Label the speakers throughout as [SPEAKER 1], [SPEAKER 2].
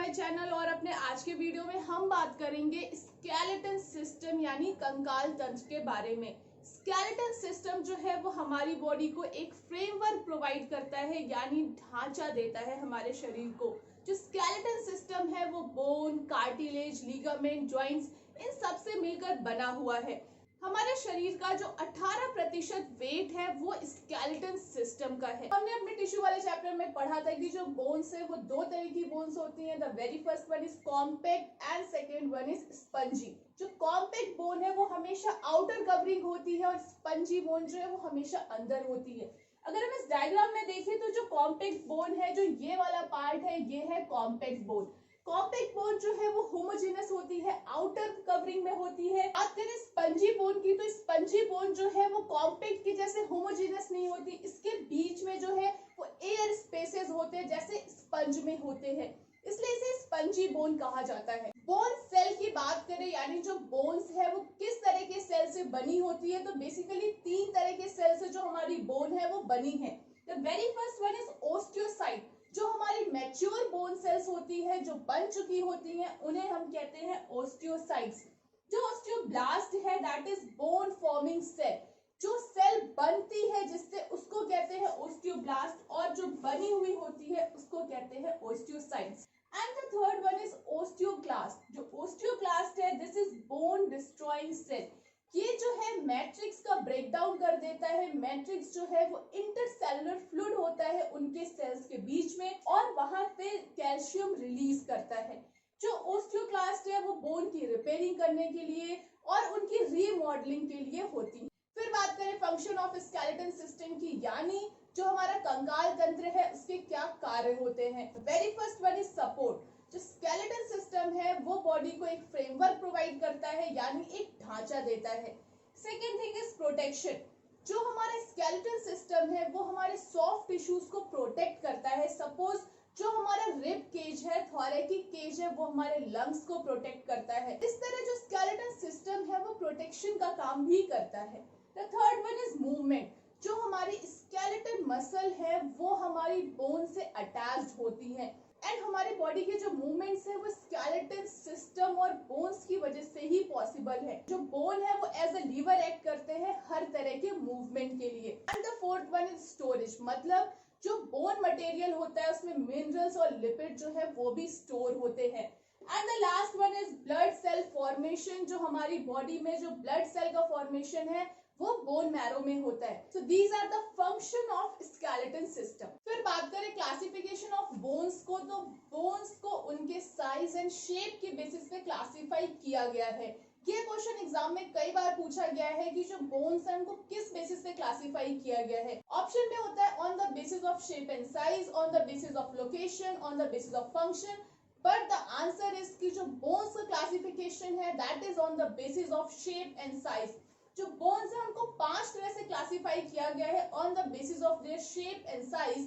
[SPEAKER 1] My channel. और अपने आज के वीडियो में हम बात करेंगे स्केलेटन सिस्टम यानी कंकाल तंत्र के बारे में। स्केलेटन सिस्टम जो है वो हमारी बॉडी को एक फ्रेमवर्क प्रोवाइड करता है यानी ढांचा देता है हमारे शरीर को। जो स्केलेटन सिस्टम है वो bone, cartilage, ligament, joints in सब से मिलकर बना हुआ है। हमारे शरीर का जो 18% वेट है वो स्केलेटन सिस्टम का है। हमने अपने टिश्यू वाले चैप्टर में पढ़ा था कि जो बोन्स है वो दो तरह की बोन्स होती हैं। The very first one is compact and second one is spongy. जो कॉम्पैक्ट बोन है वो हमेशा आउटर कवरिंग होती है और स्पंजी बोन जो है वो हमेशा अंदर होती है। अगर हम इस डायग्राम में देखें तो जो कॉम्पैक्ट बोन है, जो ये वाला पार्ट है, ये है कॉम्पैक्ट बोन। कॉम्पैक्ट बोन जो है वो होमोजेनस होती है, आउटर कवरिंग में होती है। बात करें स्पंजी बोन की तो स्पंजी बोन जो है वो कॉम्पैक्ट के जैसे होमोजेनस नहीं होती। इसके बीच में जो है वो एयर स्पेसेस होते हैं जैसे स्पंज में होते हैं, इसलिए इसे स्पंजी बोन कहा जाता है। बोन सेल की बात करें यानी जो बोन्स है वो किस तरह के सेल से बनी होती है, तो बेसिकली 3 तरह के सेल से जो हमारी बोन है वो बनी है। The very first one is osteocyte. जो हमारी मैच्योर बोन सेल्स होती है, जो बन चुकी होती हैं, उन्हें हम कहते हैं ओस्टियोसाइट्स। जो ओस्टियोब्लास्ट है that is bone forming cell. जो सेल बनती है जिससे उसको कहते हैं ओस्टियोब्लास्ट, और जो बनी हुई होती है उसको कहते हैं osteocytes. And the third one is osteoclast. जो ओस्टियोक्लास्ट है this is bone destroying cell. ये जो है मैट्रिक्स का ब्रेक डाउन कर देता है। मैट्रिक्स जो है वो इंटरसेलुलर फ्लूइड होता है उनके सेल्स के बीच में और वहां पे कैल्शियम रिलीज करता है। जो ओस्टियोक्लास्ट है वो बोन की रिपेयरिंग करने के लिए और उनकी रीमॉडलिंग के लिए होती है। फिर बात करें फंक्शन ऑफ स्केलेटन सिस्टम की, यानी जो हमारा कंकाल तंत्र है उसके क्या कार्य होते हैं। Very first one is support. जो स्केलेटन सिस्टम है वो बॉडी को एक फ्रेमवर्क प्रोवाइड करता है यानी एक ढांचा देता है। Second thing is protection. जो हमारा स्केलेटन सिस्टम है वो हमारे सॉफ्ट टिश्यूज को प्रोटेक्ट करता है। सपोज जो हमारा रिब केज है, थोरैकिक केज है, वो हमारे लंग्स को प्रोटेक्ट करता है। इस तरह जो स्केलेटन सिस्टम है वो प्रोटेक्शन का काम भी करता है। The third one is movement. जो हमारी स्केलेटन मसल है वो हमारी बोन से अटैच्ड होती है एंड हमारी बॉडी के जो मूवमेंट्स है वो स्केलेटन सिस्टम और बोन्स की वजह से ही पॉसिबल है। जो बोन है वो एज अ लीवर एक्ट करते हैं हर तरह के मूवमेंट के लिए। And the fourth one is storage. मतलब जो बोन मटेरियल होता है उसमें मिनरल्स और लिपिड जो है वो भी स्टोर होते हैं। And the last one is blood cell formation. जो हमारी बॉडी में जो ब्लड सेल का फॉर्मेशन है वो बोन मैरो में होता है। So these are the function of skeleton system. फिर बात करें क्लासिफिकेशन ऑफ बोन्स को, तो बोन्स को उनके साइज एंड शेप के बेसिस पे क्लासिफाई किया गया है। ये क्वेश्चन एग्जाम में कई बार पूछा गया है कि जो बोन्स हैं उनको किस बेसिस पे क्लासिफाई किया गया है। ऑप्शन में होता है on the basis of shape and size, on the basis of location, on the basis of function. But the answer is कि जो बोन्स का क्लासिफिकेशन है that is on the basis of shape and size. जो bones है उनको 5 तरह से classify किया गया है on the basis of their shape and size.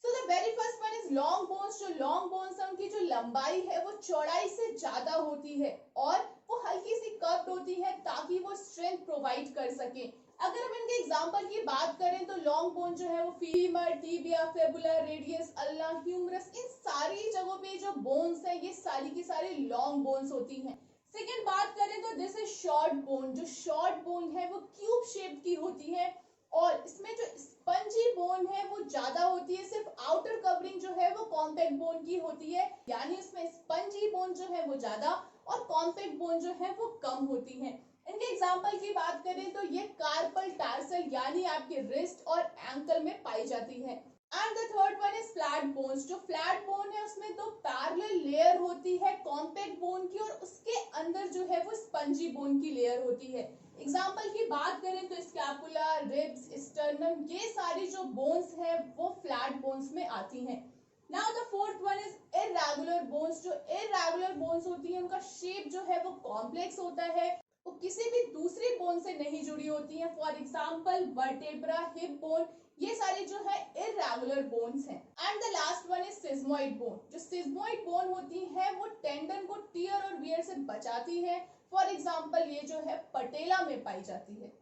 [SPEAKER 1] So the very first one is long bones. जो लॉन्ग बोन्स है उनकी जो लंबाई है वो चौड़ाई से ज्यादा होती है और वो हल्की सी कर्व्ड होती है ताकि वो स्ट्रेंथ प्रोवाइड कर सके। अगर हम इनके एग्जांपल की बात करें तो लॉन्ग बोन जो है वो femur, tibia, fibula, radius, ulna, humerus, इन सारी जगहों पे जो बोन्स है ये सारी की सारी लॉन्ग बोन्स होती हैं। सेकेंड बात करें तो दिस इज शॉर्ट बोन। जो शॉर्ट बोन है वो क्यूब शेप की होती है और इसमें जो स्पंजी बोन है वो ज्यादा होती है। सिर्फ आउटर कवरिंग जो है वो कॉम्पैक्ट बोन की होती है, यानी इसमें स्पंजी बोन जो है वो ज्यादा और कॉम्पैक्ट बोन जो है वो कम होती है। इनके एग्जांपल की बात करें तो ये कार्पल टार्सल यानी आपके रिस्ट और एंकल में पाई जाती है। And the third one is flat bones. जो फ्लैट बोन है उसमें तो पैरेलल लेयर होती है कॉम्पैक्ट बोन की और उसके अंदर जो है वो स्पंजी बोन की लेयर होती है। एग्जांपल की बात करें तो स्कैपुला, रिब्स, स्टर्नम, ये सारी जो बोन्स है वो फ्लैट बोन्स में आती हैं। Now the fourth one is irregular bones. जो इर्रेगुलर बोन्स होती है उनका शेप जो है वो कॉम्प्लेक्स होता है, वो किसी भी दूसरी बोन से नहीं जुड़ी होती है। For example vertebra, hip bone, ये सारी जो है इर्रेगुलर बोन्स हैं। And the last one is sesamoid bone. जो सिस्मोइड बोन होती है वो टेंडन को टियर और वियर से बचाती है। फॉर एग्जाम्पल ये जो है पटेला में पाई जाती है।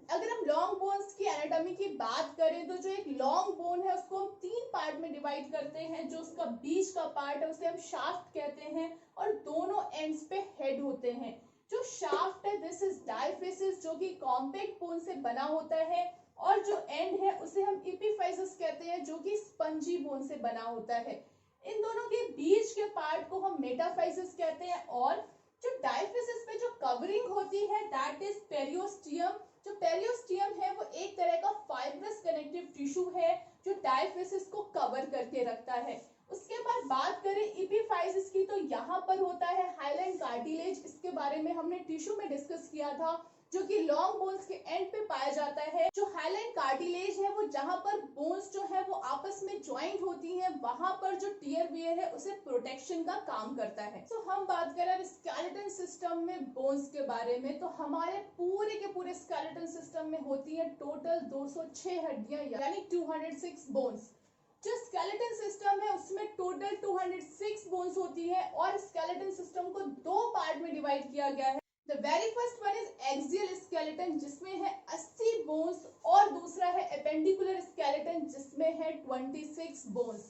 [SPEAKER 1] अगर हम लॉन्ग बोन्स की एनाटॉमी की बात करें तो जो एक लॉन्ग बोन है उसको हम 3 पार्ट में डिवाइड करते हैं। जो उसका बीच का पार्ट है उसे हम शाफ्ट कहते हैं और दोनों एंड्स पे हेड होते हैं। जो शाफ्ट है दिस इज डायफिसिस जो कि कॉम्पैक्ट बोन से बना होता है और जो एंड है उसे हम एपिफाइसिस कहते हैं जो कि स्पंजी बोन से बना होता है। इन दोनों के बीच के पार्ट को हम मेटाफाइसिस कहते हैं और जो डायफिसिस पे जो कवरिंग होती है दैट इज पेरियोस्टियम। जो पेरियोस्टियम है वो एक तरह का फाइब्रस कनेक्टिव टिश्यू है जो डायफिसिस को कवर करके रखता है। उसके बाद बात करें एपिफाइसिस की तो यहाँ पर होता है हाइलैंड कार्टिलेज। इसके बारे में हमने टिश्यू में डिस्कस किया था जो कि लॉन्ग बोन्स के एंड पे पाया जाता है। जो हाइलैंड कार्टिलेज है वो जहां पर बोन्स जो है वो आपस में ज्वाइंट होती हैं वहां पर जो टियर वियर है उसे प्रोटेक्शन का काम करता है। तो हम बात करें स्केलेटन सिस्टम में बोन्स के बारे में तो हमारे पूरे के पूरे स्केलेटन सिस्टम में होती है टोटल 206 हड्डियां यानी 206 बोन्स। जो स्केलेटन सिस्टम है उसमें टोटल 206 बोन्स होती है और स्केलेटन सिस्टम को 2 पार्ट में डिवाइड किया गया है। The very first one is axial skeleton जिसमें है 80 बोन्स और दूसरा है एपेंडिकुलर स्केलेटन जिसमें है 26 बोन्स।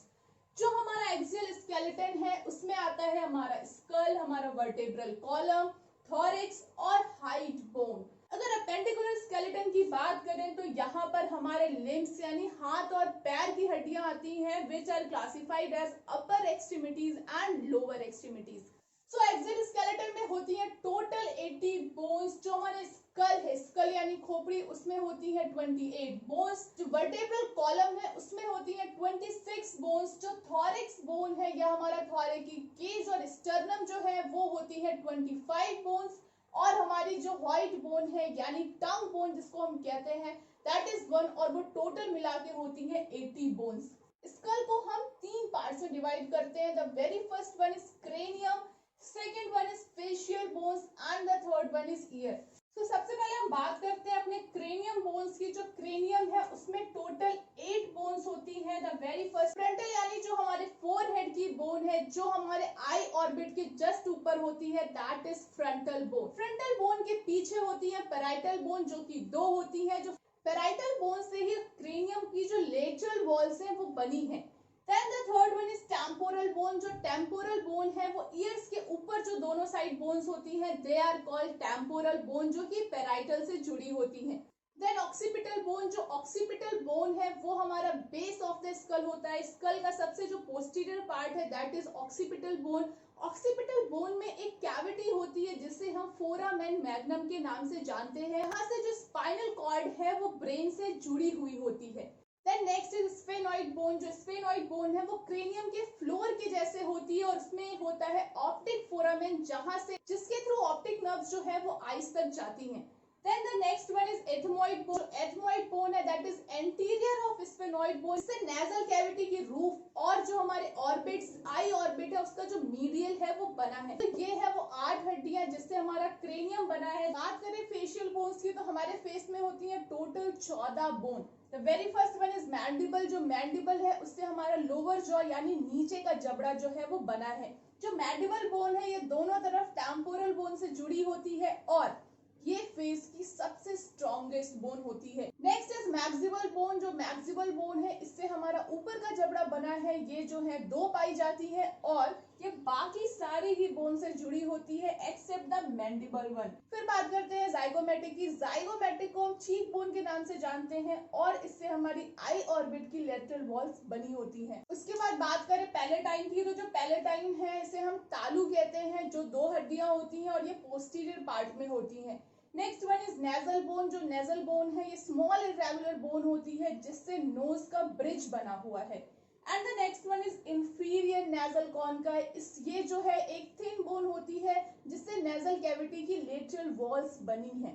[SPEAKER 1] जो हमारा एक्सियल स्केलेटन है उसमें आता है हमारा स्कल, हमारा वर्टेब्रल कॉलम, थॉरिक्स और हाइट बोन। अगर अपेंडिकुलर स्केलेटन की बात करें तो यहाँ पर हमारे लिम्स यानी हाथ और पैर की हड्डियां आती हैं which are classified as upper extremities and lower extremities. So axial skeleton में होती है टोटल 80 बोन्स। जो हमारे स्कल है, स्कल यानी खोपड़ी, उसमें होती है 28 बोन्स। जो वर्टेब्रल कॉलम है उसमें होती है 26 बोन्स। जो थॉरिक्स बोन है या हमारा थॉरिक की केज और स्टर्नम जो है वो होती है 25 बोन्स और हमारी जो व्हाइट बोन है यानी टंग बोन जिसको हम कहते हैं दैट इज 1 और वो टोटल मिला के होती है 80 बोन्स। स्कल को हम 3 पार्ट में डिवाइड करते हैं। The very first one is cranium, second one is facial bones and the third one is year. तो सबसे पहले हम बात करते हैं अपने क्रेनियम बोन्स की। जो क्रेनियम है उसमें टोटल 8 बोन्स होती है। द वेरी फर्स्ट फ्रंटल यानी जो हमारे फोरहेड की बोन है जो हमारे आई ऑर्बिट के जस्ट ऊपर होती है that is frontal bone. Frontal bone के पीछे होती है पैराइटल बोन जो कि 2 होती है। जो पैराइटल बोन से ही क्रेनियम की जो लेटरल वॉल्स है वो बनी है। Then the third one is temporal bone। जो temporal bone है वो ears के ऊपर जो दोनों साइड बोन्स होती हैं they are called temporal bone जो कि parietal से जुड़ी होती हैं। Then occipital bone। जो occipital bone है वो हमारा base of the skull होता है। skull का सबसे जो posterior part है that is occipital bone। occipital bone में एक cavity होती है जिसे हम foramen magnum के नाम से जानते हैं। यहाँ से जो spinal cord है वो brain से जुड़ी हुई होती है। Then next is sphenoid bone। जो sphenoid bone है वो क्रेनियम के फ्लोर के जैसे होती है और उसमें होता है ऑप्टिक फोरामेन जहां से जिसके थ्रू ऑप्टिक नर्व्स जो है वो आईज तक जाती हैं। Then the next one is ethmoid bone। ethmoid bone है that is anterior of sphenoid bone। इससे nasal cavity की रूफ और जो हमारे ऑर्बिट्स आई ऑर्बिट है उसका जो मीडियल है वो बना है। तो ये है वो 8 हड्डियां जिससे हमारा क्रेनियम बना है। बात करें फेशियल बोन्स की तो हमारे फेस में होती है total 14 bone. The very first one is mandible. जो मैंडिबल है उससे हमारा लोअर जॉ यानी नीचे का जबड़ा जो है वो बना है। जो मैंडिबल बोन है ये दोनों तरफ टेम्पोरल बोन से जुड़ी होती है और ये फेस की सबसे स्ट्रॉन्गेस्ट बोन होती है। Next is maxilla bone. जो मैक्सिबल बोन है इससे हमारा ऊपर का जबड़ा बना है। ये जो है 2 पाई जाती है और ये बाकी सारी ही बोन से जुड़ी होती है एक्सेप्ट द मैंडिबल वन। फिर बात करते हैं जाइगोमेटिक की। जाइगोमेटिक को हम चीक बोन के नाम से जानते हैं और इससे हमारी आई ऑर्बिट की लेटरल वॉल्स बनी होती हैं। उसके बाद बात करें पैलेटाइन की तो जो पैलेटाइन है इसे हम तालू कहते हैं। जो 2 हड्डियां होती हैं और ये पोस्टीरियर पार्ट में होती हैं। Next one is nasal bone. जो नेजल बोन है ये स्मॉल इरेगुलर बोन होती है जिससे नोज का ब्रिज बना हुआ है। And the next one is inferior nasal concha. ये जो है एक थिन बोन होती है जिससे नेजल कैविटी की लेटरल वॉल्स बनी है।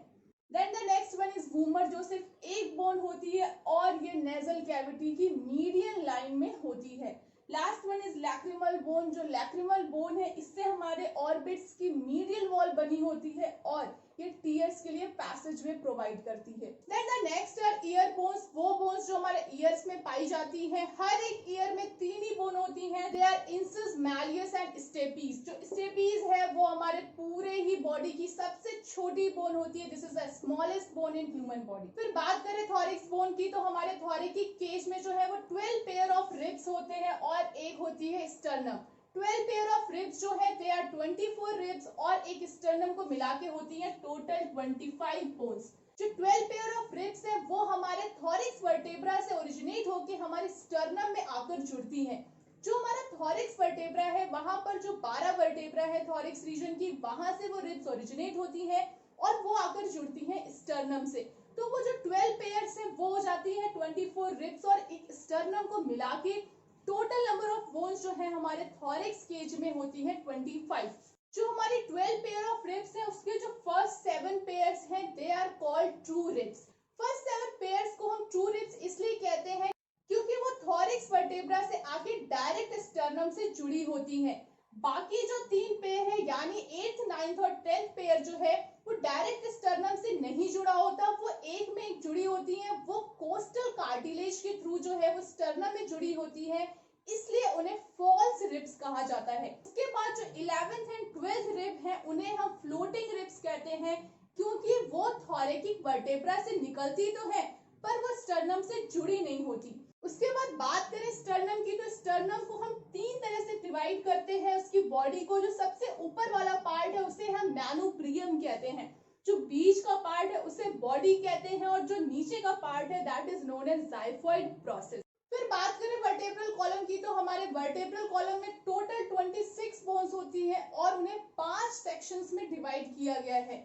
[SPEAKER 1] Then the next one is vomer. जो सिर्फ एक बोन होती है और ये नेजल कैविटी की मीडियन लाइन में होती है। Last one is lacrimal bone. जो लैक्रिमल बोन है इससे हमारे ऑर्बिट्स की मीडियल वॉल बनी होती है और ये टीयर्स के लिए पैसेज वे प्रोवाइड करती है। Then the next are ear bones. वो बोन्स जो हमारे ईयर्स में पाई जाती हैं। हर एक ईयर में 3 ही बोन होते होती हैं they are incus, malleus and stapes. जो स्टेपीज है वो हमारे पूरे ही बॉडी की सबसे छोटी बोन होती है। This is the smallest bone in human body. फिर बात करें थॉरिक्स बोन की, तो हमारे थॉरिकिक केज में जो है वो 12 पेयर ऑफ रिब्स होते हैं और एक होती है स्टर्नम। 12 पेयर ऑफ रिब्स जो है दे आर 24 रिब्स और एक स्टर्नम को मिला के होती है टोटल 25 बोन्स। जो 12 पेयर ऑफ रिब्स है वो हमारे थॉरिक्स वर्टेब्रा से ओरिजिनेट होकर हमारे स्टर्नम में आकर जुड़ती हैं। जो हमारा थॉरिक्स वर्टेब्रा है वहां पर जो 12 वर्टेब्रा है थॉरिक्स रीजन की, वहां से वो रिब्स ओरिजिनेट होती है और वो आकर जुड़ती है स्टर्नम से। तो वो जो 12 पेयर्स है वो हो जाती है 24 रिब्स और एक स्टर्नम को मिला के टोटल नंबर ऑफ बोन्स जो है हमारे थॉरिक्स केज में होती है 25। जो हमारी 12 पेयर ऑफ रिब्स है उसके जो फर्स्ट 7 पेयर्स हैं they are called true ribs. First 7 pairs को हम ट्रू रिब्स इसलिए कहते हैं क्योंकि वो थॉरिक्स वर्टेब्रा से आके डायरेक्ट स्टर्नम से जुड़ी होती हैं। बाकी जो 3 पेयर है यानी 8th, 9th और 10th पेयर जो है वो डायरेक्ट स्टर्नम से नहीं जुड़ा होता, वो एक में एक जुड़ी होती है। वो कोस्टल कार्टिलेज के थ्रू जो है वो स्टर्नम में जुड़ी होती है, इसलिए उन्हें फॉल्स रिब्स कहा जाता है। उसके बाद जो 11th एंड 12th रिब है उन्हें हम फ्लोटिंग रिब्स कहते हैं क्योंकि वो थॉरेकिक वर्टेब्रा से निकलती तो है पर वो स्टर्नम से जुड़ी नहीं होती। उसके बाद बात करें स्टर्नम की, तो स्टर्नम को हम 3 तरह से डिवाइड करते हैं उसकी बॉडी को। जो सबसे ऊपर वाला पार्ट है उसे हम मैनोप्रियम कहते हैं, जो बीच का पार्ट है उसे बॉडी कहते हैं और जो नीचे का पार्ट है that is known as xiphoid process. फिर बात करें वर्टेब्रल कॉलम की, तो हमारे वर्टेब्रल कॉलम में टोटल 26 बोन्स होती है और उन्हें 5 सेक्शंस में डिवाइड किया गया है।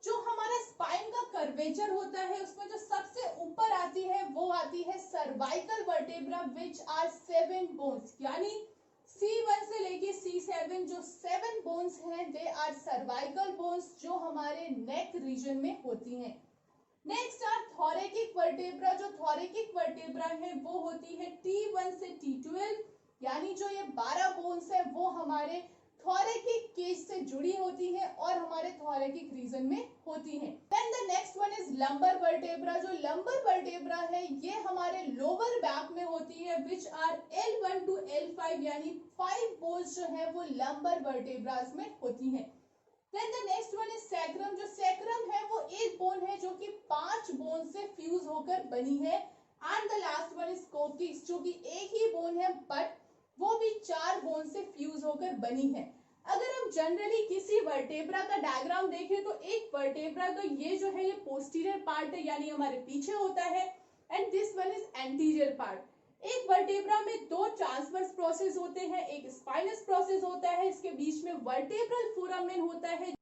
[SPEAKER 1] जो हमारा स्पाइन का कर्वेचर होता है उसमें जो सबसे ऊपर आती है वो आती है cervical vertebra which are 7 bones, यानी C1 से लेके C7 जो 7 बोन्स हैं दे आर सर्वाइकल बोन्स जो हमारे नेक रीजन में होती हैं। Next are thoracic vertebra. जो थॉरेकिक वर्टेब्रा है वो होती है T1 से T12, यानी जो ये 12 बोन्स है वो हमारे थॉरेकिक केज से जुड़ी होती है और हमारे थॉरेकिक रीजन में होती है। Then the next one is lumbar vertebra. जो लंबर वर्टेब्रा है ये हमारे लोअर बैक में होती है which are L1 to L5, यानी 5 बोन्स जो है वो लंबर वर्टेब्रास में होती हैं। Then the next one is sacrum. जो सैक्रम है वो एक बोन है जो कि 5 बोन से फ्यूज होकर बनी है। And the last one is coccyx, जो कि एक ही बोन है बट वो भी 4 बोन से फ्यूज होकर बनी है। अगर हम जनरली किसी वर्टेब्रा का डायग्राम देखें तो एक वर्टेब्रा का ये जो है ये पोस्टीरियर पार्ट है यानी हमारे पीछे होता है and this one is anterior part. एक वर्टेब्रा में 2 ट्रांसवर्स प्रोसेस होते हैं, एक स्पाइनस प्रोसेस होता है, इसके बीच में वर्टेब्रल फोरामेन होता है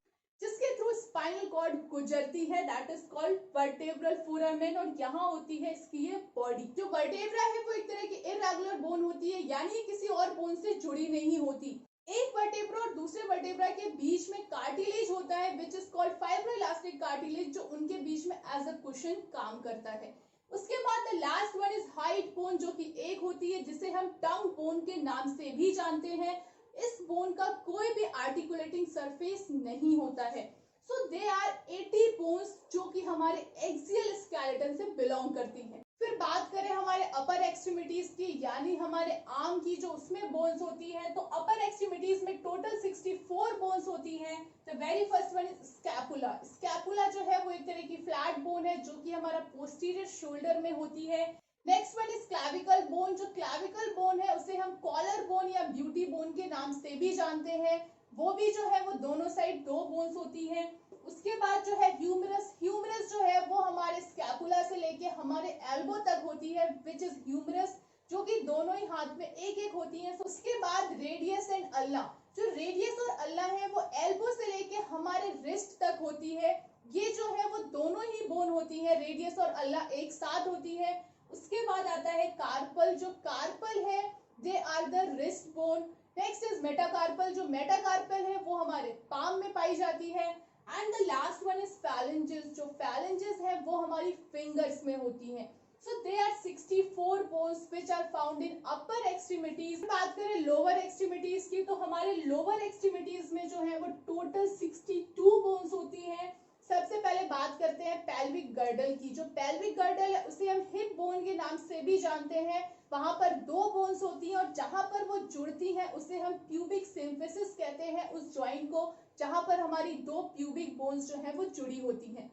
[SPEAKER 1] जिसके थ्रू स्पाइनल कॉर्ड गुजरती है, that is called vertebral foramen, और यहाँ होती है इसकी ये बॉडी। जो वर्टेब्रा है वो एक तरह की इर्रेगुलर बोन होती है यानी किसी और बोन से जुड़ी नहीं होती। एक वर्टेब्रा और दूसरे वर्टेब्रा के बीच में कार्टिलेज होता है which is called fibroelastic cartilage, जो उनके बीच में एज अ कुशन काम करता है। उसके बाद the last one is height bone, जो कि एक होती है जिसे हम टंग बोन के नाम से भी जानते हैं। इस बोन का कोई भी आर्टिकुलेटिंग सरफेस नहीं होता है। सो दे आर 80 बोन्स जो कि हमारे एक्सियल स्केलेटन से बिलोंग करती हैं। फिर बात करें हमारे अपर एक्सट्रीमिटीज की, यानी हमारे आर्म की, जो उसमें बोन्स होती है, तो अपर एक्सट्रीमिटीज में टोटल 64 बोन्स होती हैं। The very first one is scapula. Scapula जो है वो एक तरह की फ्लैट बोन है जो कि हमारा पोस्टीरियर शोल्डर में होती है। Next one is clavicle bone. जो क्लैविकल बोन है उसे हम कॉलर बोन या ब्यूटी बोन के नाम से भी जानते हैं। वो भी जो है वो दोनों साइड 2 बोन्स होती हैं। उसके बाद जो है ह्यूमरस। ह्यूमरस जो है वो हमारे स्कैपुला से लेके हमारे एल्बो तक होती है विच इज ह्यूमरस, जो कि दोनों ही हाथ में एक एक होती है। उसके बाद रेडियस एंड अल्ला। जो रेडियस और अल्ला है वो एल्बो से लेके हमारे रिस्ट तक होती है। ये जो है वो दोनों ही बोन होती है, रेडियस और अल्ला एक साथ होती है। उसके बाद आता है कार्पल। जो कार्पल है they are the wrist bone. Next is metacarpal. जो मेटाकार्पल है वो हमारे पाम में पाई जाती है। And the last one is phalanges. जो फैलेंजेस है वो हमारी फिंगर्स में होती हैं। So they are 64 bones which are found in upper extremities. बात करें लोअर एक्सट्रीमिटीज की, तो हमारे लोअर एक्सट्रीमिटीज में जो है वो टोटल 62 बोन्स होती हैं सबसे पहले बात करते हैं पेल्विक गर्डल की। जो पेल्विक गर्डल है उसे हम हिप बोन के नाम से भी जानते हैं। वहां पर दो बोन्स होती हैं और जहां पर वो जुड़ती हैं उसे हम प्यूबिक सिम्फिसिस कहते हैं, उस जॉइंट को जहां पर हमारी दो प्यूबिक बोन्स जो है वो जुड़ी होती हैं।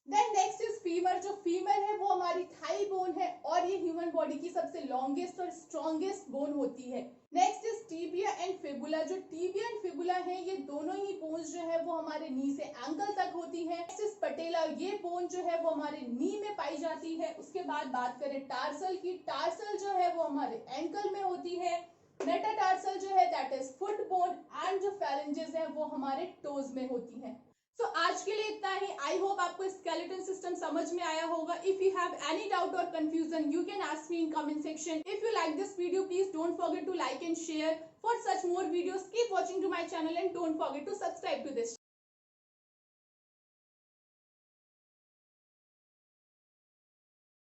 [SPEAKER 1] Then next is femur. जो फीमर है वो हमारी थाई बोन है और ये ह्यूमन बॉडी की सबसे लॉन्गेस्ट और स्ट्रॉन्गेस्ट बोन होती है। Next is tibia and fibula. जो टीबिया एंड फिबुला है ये दोनों ही बोन्स जो है वो हमारे नी से एंकल तक होती है। नेक्स्ट इज पटेला। ये बोन जो है वो हमारे नी में पाई जाती है। उसके बाद बात करें टार्सल की। टार्सल जो है वो हमारे एंकल में होती है। मेटाटार्सल जो है that is foot bone and जो फेरेंजेस है वो हमारे टोज में होती है। तो आज के लिए इतना ही। आई होप आपको स्केलेटन सिस्टम समझ में आया होगा। If you have any doubt और confusion you can ask me in comment section. If you like this video please don't forget to like and share. For such more videos keep watching to my channel and don't forget to subscribe to this